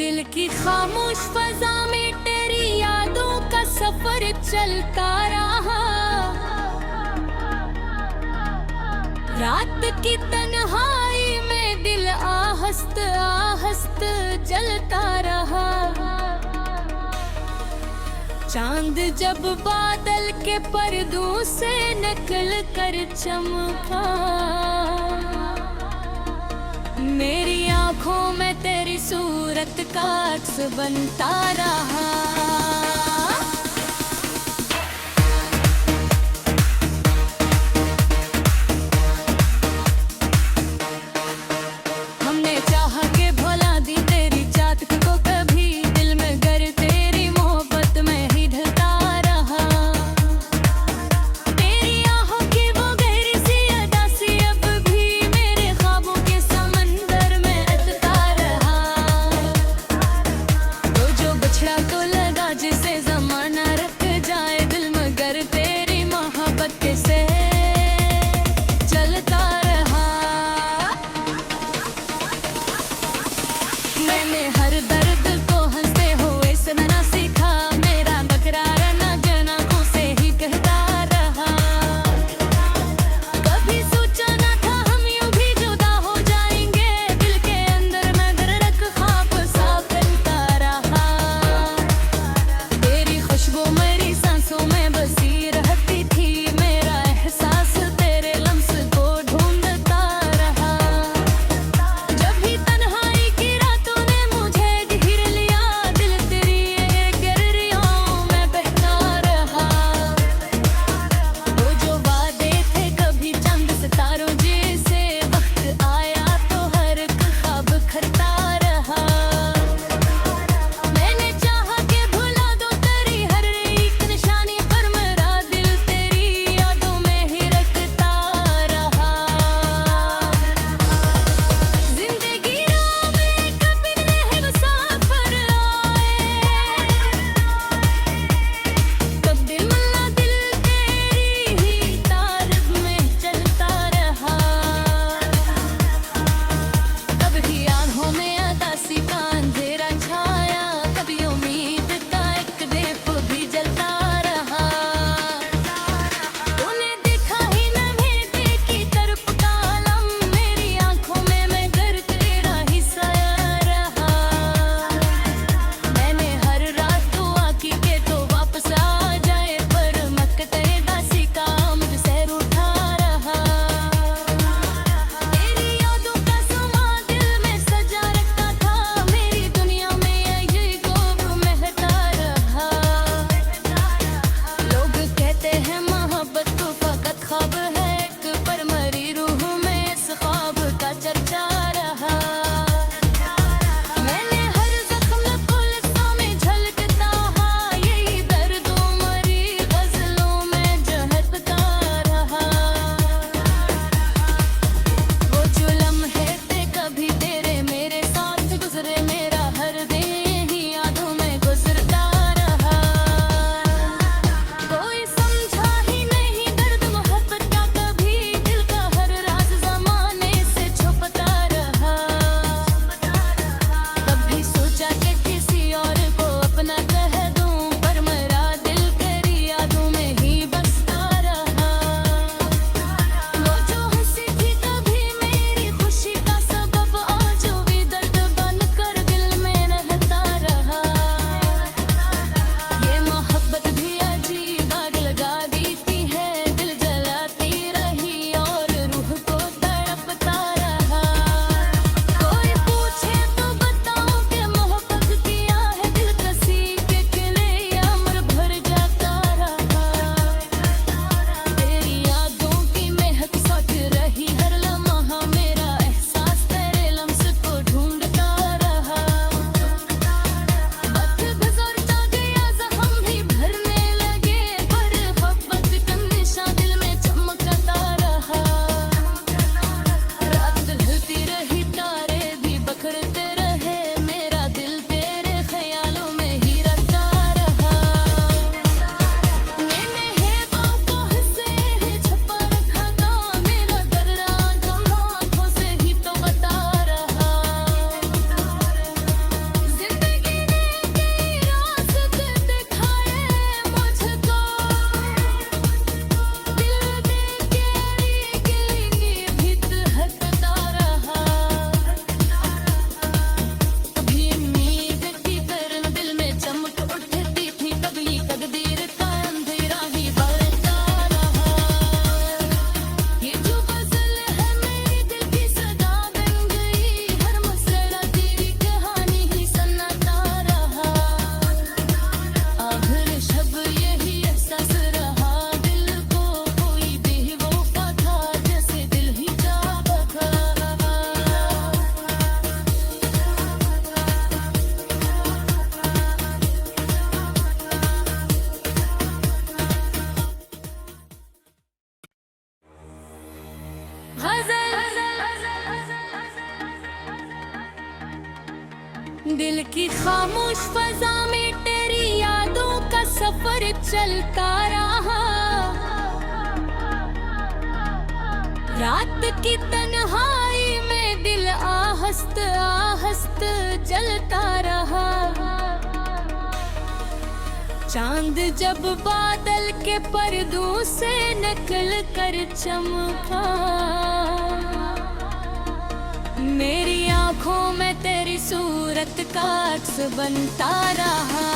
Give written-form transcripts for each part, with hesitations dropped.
दिल की खामोश फजा में तेरी यादों का सफर चलता रहा। रात की तन्हाई में दिल आहस्त आहस्त जलता रहा। चांद जब बादल के पर्दों से निकल कर चमका, मेरी आंखों में तेरी सूरत का अक्स बनता रहा। हमने चाहा के भुला दी तेरी चाहत को कभी, दिल में गर तेरी मोहब्बत में ही ढलता रहा। तेरी आहों की वो गहरी सी अदा सी अब भी मेरे ख्वाबों के समंदर में अटका रहा। तो जो बछड़ा तो लगा जिसे दिल की खामोश फजा में तेरी यादों का सफर चलता रहा। रात की तन्हाई में दिल आहस्त आहस्त जलता रहा। चांद जब बादल के पर्दों से निकल कर चमका, मेरी आंखों में तेरी सूरत का अक्स बनता रहा।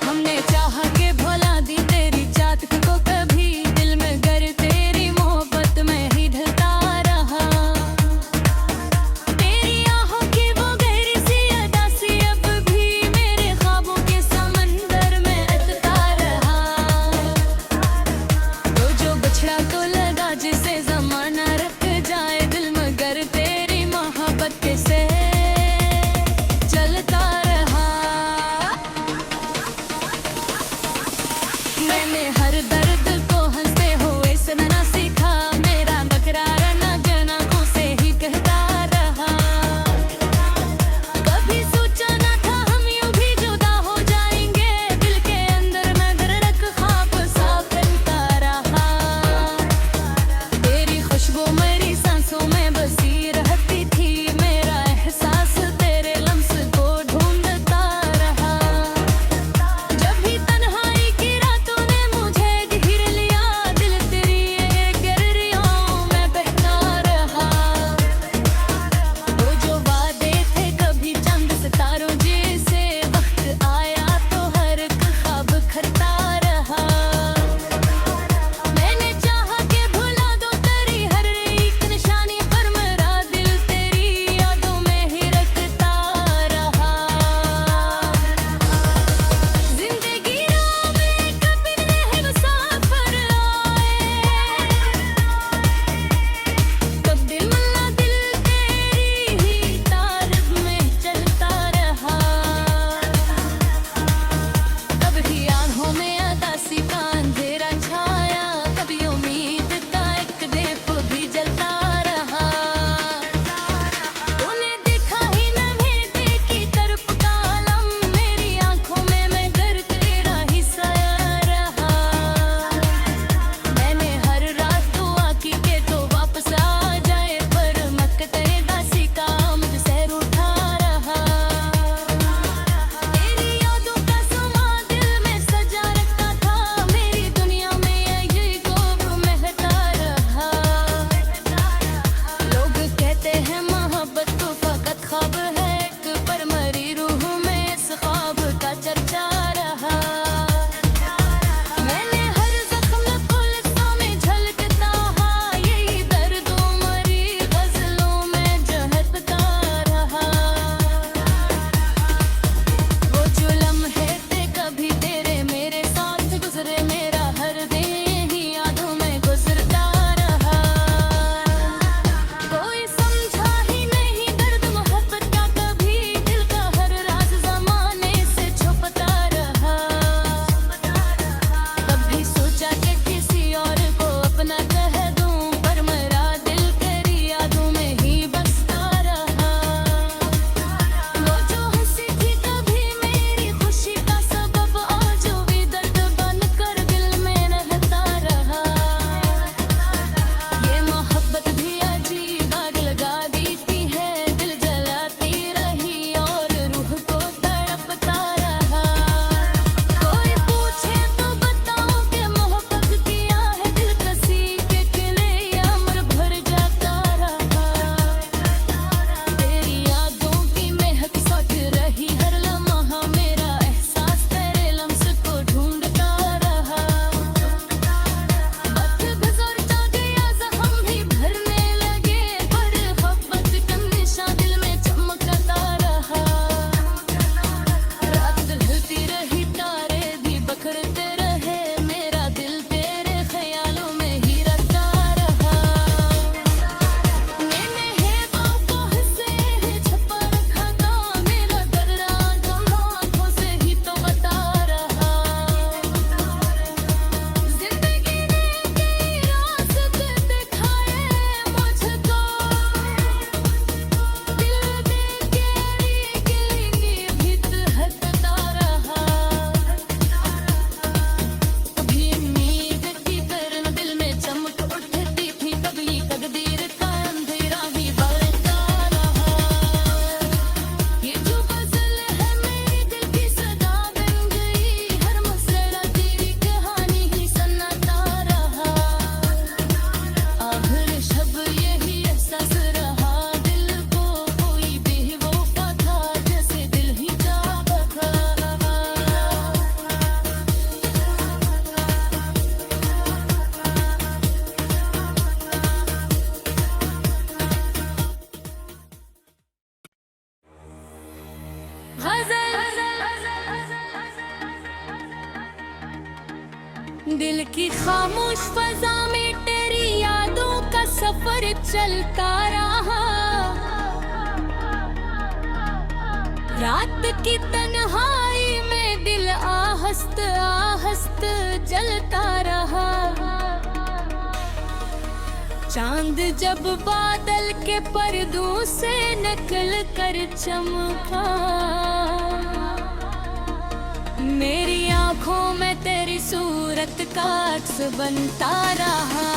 हमने चाहा के भुला दी तेरी चाहत को कभी, दिल में गर तेरी मोहब्बत में ही ढलता रहा। तेरी आहों की वो गहरी सी अदा सी अब भी मेरे ख्वाबों के समंदर में अटका रहा। तो जो बछड़ा तो लगा जिसे दिल की खामोश फजा में तेरी यादों का सफर चलता रहा। रात की तन्हाई में दिल आहस्त आहस्त जलता रहा। चांद जब बादल के पर्दों से निकल कर चमका, मेरी आंखों में तेरी सूरत का अक्स बनता रहा।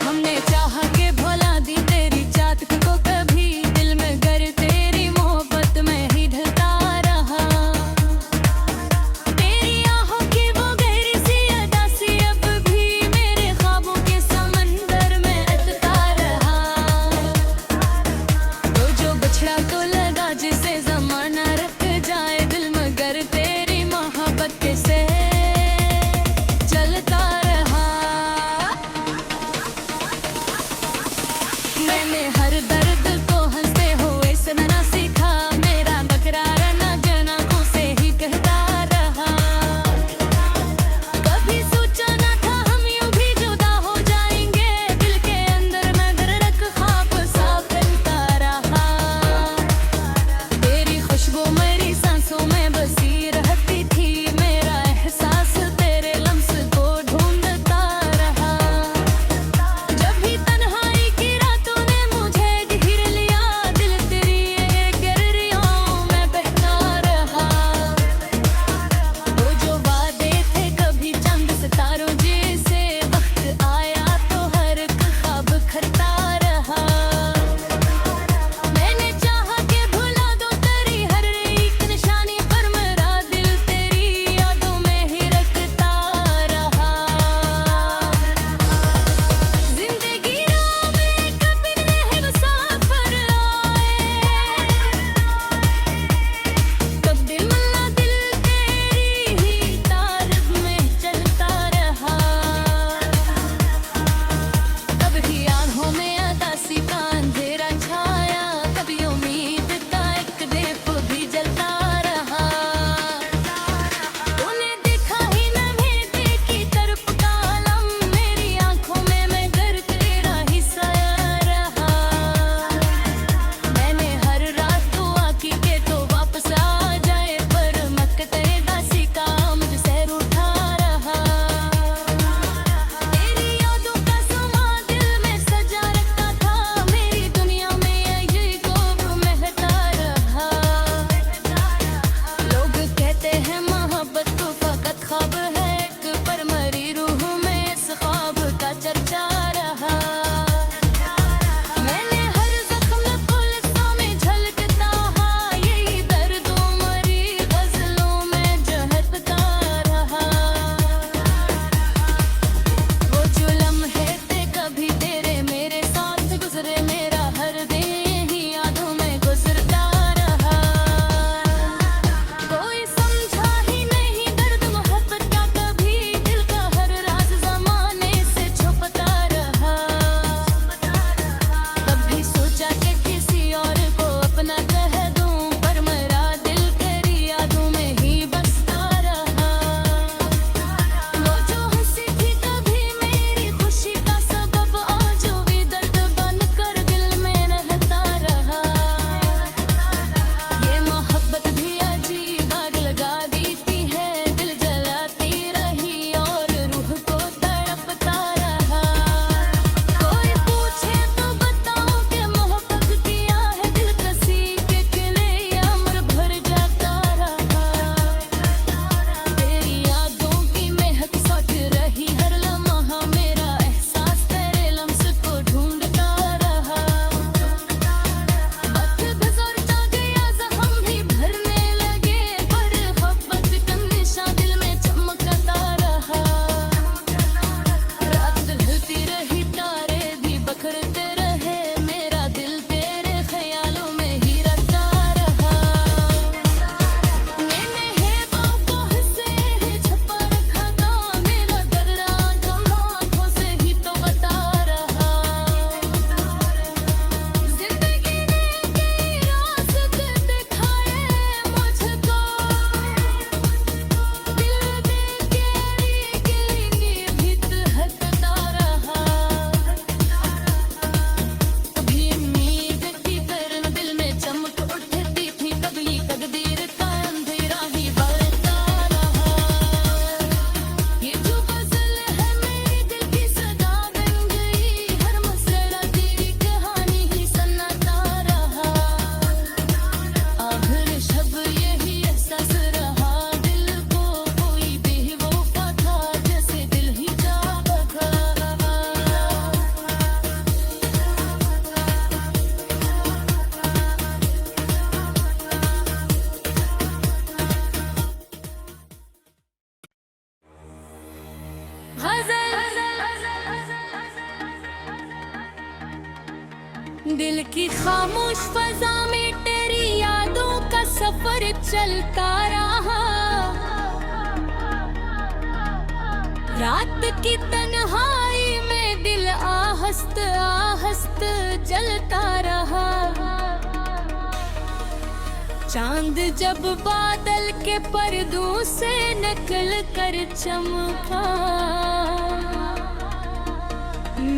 हमने चाहा के भुला दी तेरी चाहत को कभी, दिल में गर तेरी मोहब्बत में ही ढलता रहा। तेरी आहों की वो गहरी सी अदा सी अब भी मेरे ख्वाबों के समंदर में अटका रहा। तो जो बछड़ा तो लगा गजल। दिल की खामोश फजा में तेरी यादों का सफर चलता रहा। रात की तन्हाई में दिल आहस्त आहस्त जलता रहा। चांद जब बादल के पर्दों से निकल कर चमका,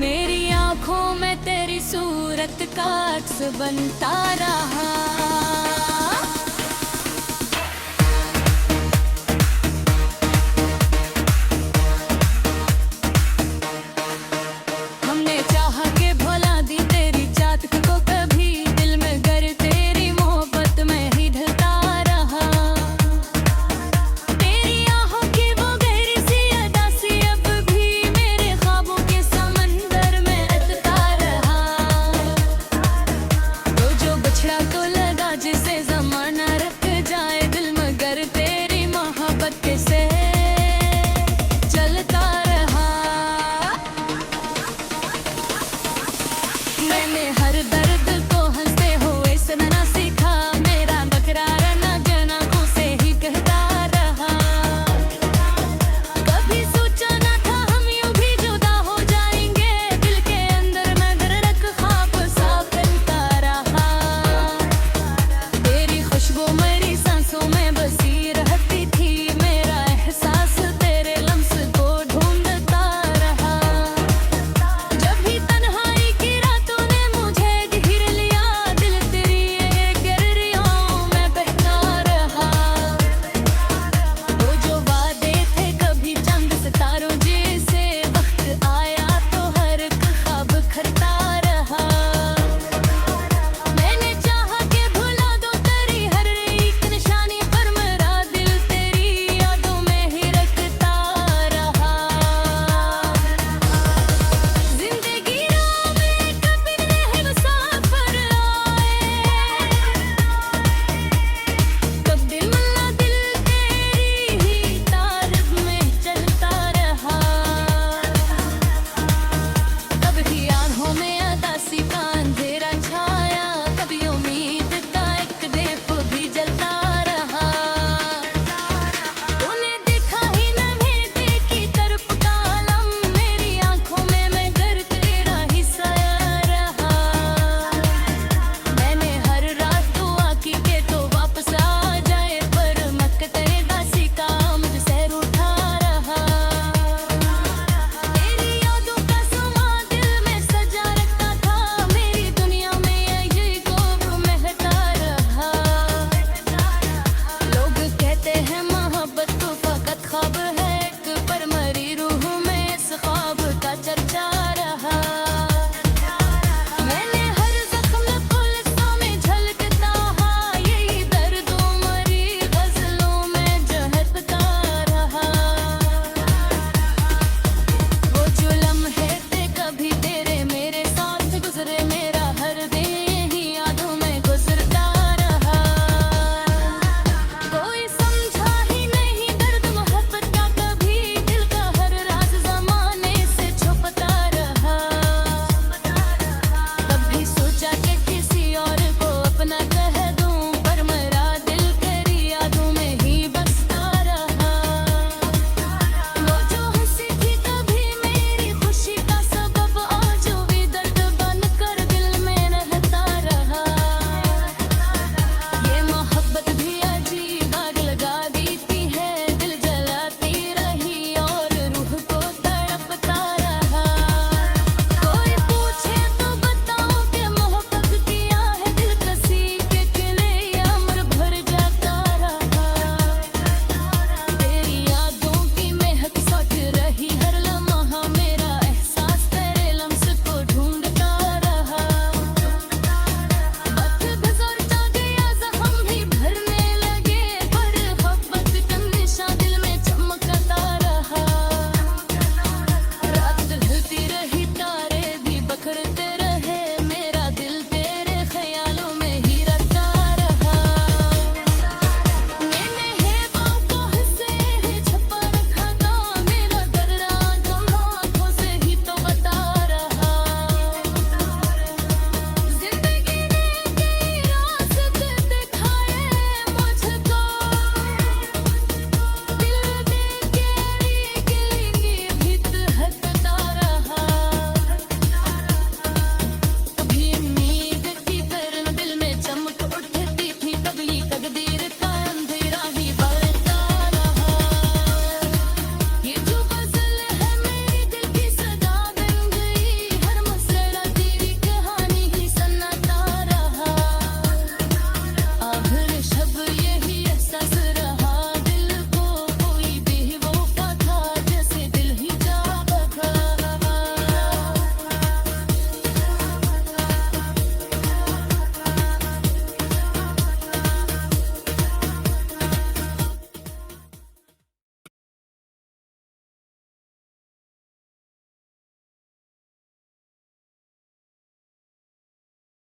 मेरी आंखों में तेरी सूरत का अक्स बनता रहा।